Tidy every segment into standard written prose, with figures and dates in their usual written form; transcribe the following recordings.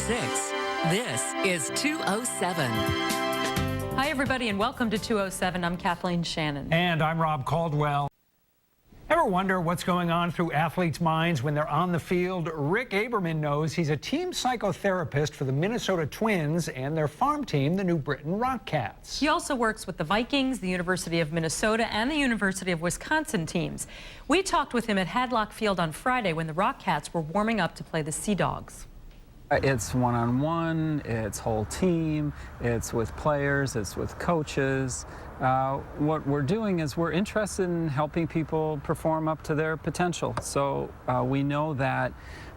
6. This is 207. Hi, everybody, and welcome to 207. I'm Kathleen Shannon. And I'm Rob Caldwell. Ever wonder what's going on through athletes' minds when they're on the field? Rick Aberman knows. He's a team psychotherapist for the Minnesota Twins and their farm team, the New Britain Rockcats. He also works with the Vikings, the University of Minnesota, and the University of Wisconsin teams. We talked with him at Hadlock Field on Friday when the Rockcats were warming up to play the Sea Dogs. It's one-on-one, it's whole team, it's with players, it's with coaches. What we're doing is we're interested in helping people perform up to their potential. So we know that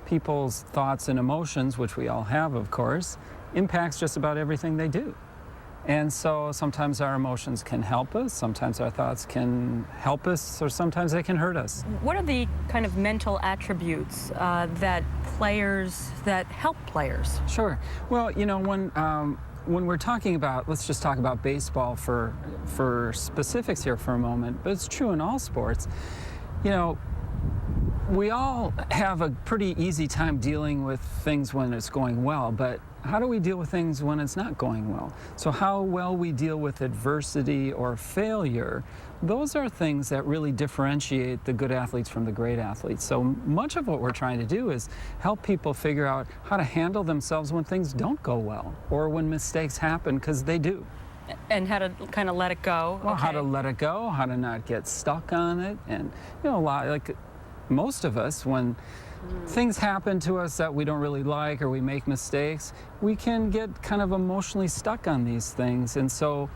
people's thoughts and emotions, which we all have, of course, impacts just about everything they do. And so sometimes our emotions can help us, sometimes our thoughts can help us, or sometimes they can hurt us. What are the kind of mental attributes that help players? Sure. Well, you know, when we're talking about, let's just talk about baseball for specifics here for a moment, but it's true in all sports. You know, we all have a pretty easy time dealing with things when it's going well, but how do we deal with things when it's not going well? So how well we deal with adversity or failure, those are things that really differentiate the good athletes from the great athletes. So much of what we're trying to do is help people figure out how to handle themselves when things don't go well or when mistakes happen, because they do. And how to kind of let it go. Well, okay. How to let it go, how to not get stuck on it. And, you know, like most of us, when things happen to us that we don't really like or we make mistakes, we can get kind of emotionally stuck on these things. And so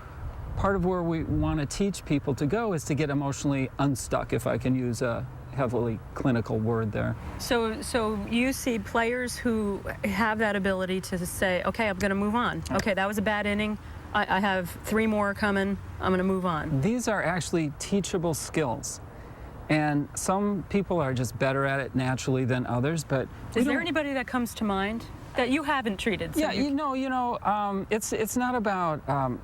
part of where we want to teach people to go is to get emotionally unstuck, if I can use a heavily clinical word there. So you see players who have that ability to say, okay, I'm going to move on. Okay, that was a bad inning. I have 3 more coming. I'm going to move on. These are actually teachable skills. And some people are just better at it naturally than others, but is there anybody that comes to mind that you haven't treated? So yeah, it's not about.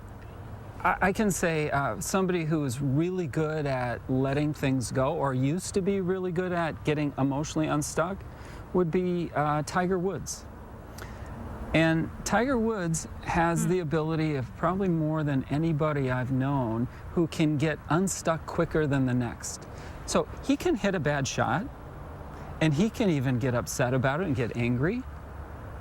I can say somebody who's really good at letting things go, or used to be really good at getting emotionally unstuck, would be Tiger Woods. And Tiger Woods has the ability of probably more than anybody I've known who can get unstuck quicker than the next. So he can hit a bad shot, and he can even get upset about it and get angry,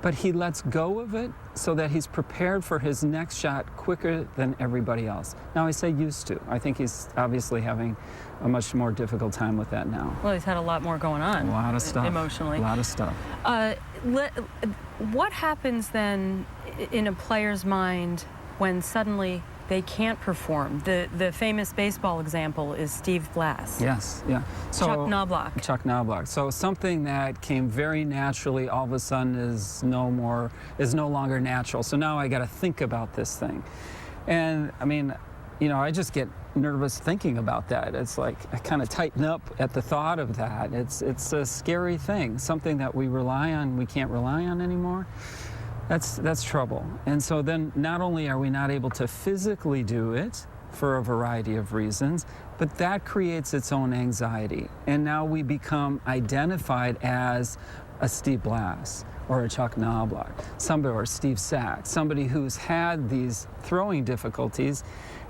but he lets go of it so that he's prepared for his next shot quicker than everybody else. Now, I say used to. I think he's obviously having a much more difficult time with that now. Well, he's had a lot more going on. A lot of stuff. Emotionally. A lot of stuff. What happens then in a player's mind when suddenly they can't perform? The famous baseball example is Steve Blass. Yes, yeah. So, Chuck Knobloch. Chuck Knobloch. So something that came very naturally all of a sudden is no longer natural. So now I got to think about this thing. And I mean, you know, I just get nervous thinking about that. It's like I kind of tighten up at the thought of that. It's a scary thing, something that we rely on, we can't rely on anymore. That's trouble. And so then not only are we not able to physically do it for a variety of reasons, but that creates its own anxiety. And now we become identified as a Steve Blass or a Chuck Knobloch, somebody, or Steve Sachs, somebody who's had these throwing difficulties,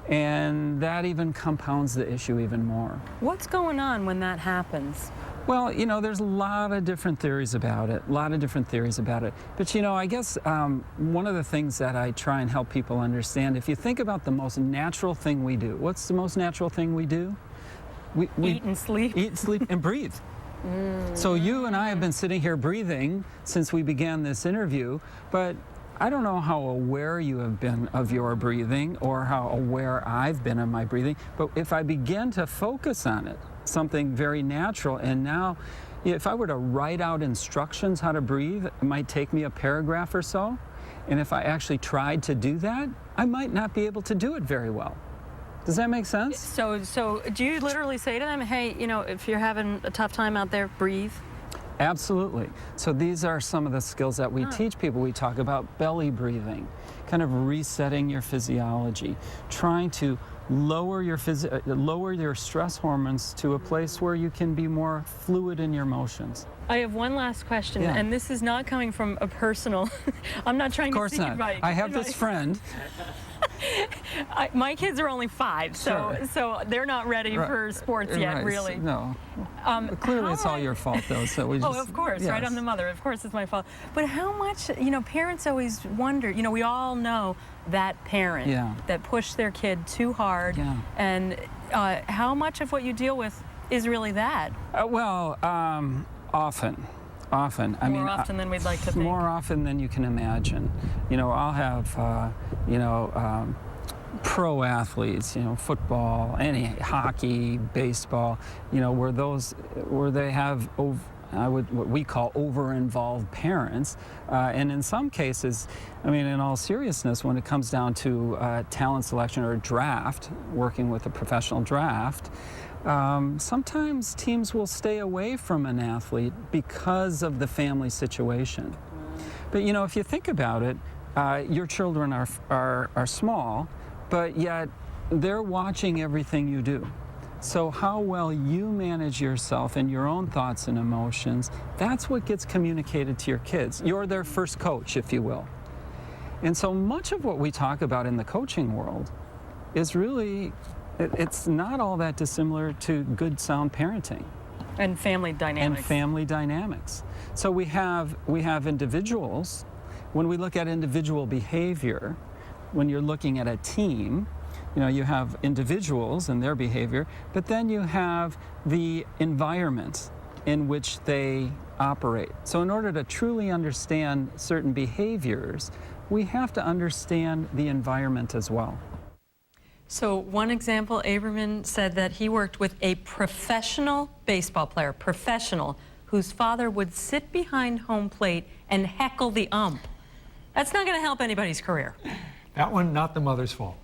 and that even compounds the issue even more. What's going on when that happens? Well, you know, there's a lot of different theories about it, But, you know, I guess one of the things that I try and help people understand, if you think about the most natural thing we do, what's the most natural thing we do? We eat and sleep. Eat, sleep, and breathe. So you and I have been sitting here breathing since we began this interview, but I don't know how aware you have been of your breathing or how aware I've been of my breathing, but if I begin to focus on it, something very natural, and now if I were to write out instructions how to breathe, it might take me a paragraph or so, and if I actually tried to do that, I might not be able to do it very well. Does that make sense? So do you literally say to them, hey, you know, if you're having a tough time out there, breathe? Absolutely. So these are some of the skills that we teach people. We talk about belly breathing, kind of resetting your physiology, trying to lower your stress hormones to a place where you can be more fluid in your emotions. I have one last question, Yeah. and this is not coming from a personal, I'm not trying to seek advice. Of course not. I have this friend. My kids are only 5, so they're not ready for sports yet, really. No. Clearly it's all your fault, though. So we just, oh, of course, yes. right? I'm the mother. Of course it's my fault. But how much, parents always wonder, we all know that parent that pushed their kid too hard. Yeah. And how much of what you deal with is really that? Often. More often than we'd like to think. More often than you can imagine. I'll have, pro athletes, football, hockey, baseball, where they have what we call over-involved parents. And in some cases, in all seriousness, when it comes down to talent selection or draft, working with a professional draft, sometimes teams will stay away from an athlete because of the family situation. But if you think about it, your children are small, but yet they're watching everything you do. So how well you manage yourself and your own thoughts and emotions, that's what gets communicated to your kids. You're their first coach, if you will. And so much of what we talk about in the coaching world is really, it's not all that dissimilar to good, sound parenting. And family dynamics. So we have individuals. When we look at individual behavior, when you're looking at a team, you have individuals and their behavior, but then you have the environment in which they operate. So in order to truly understand certain behaviors, we have to understand the environment as well. So one example, Aberman said that he worked with a professional baseball player, whose father would sit behind home plate and heckle the ump. That's not going to help anybody's career. That one, not the mother's fault.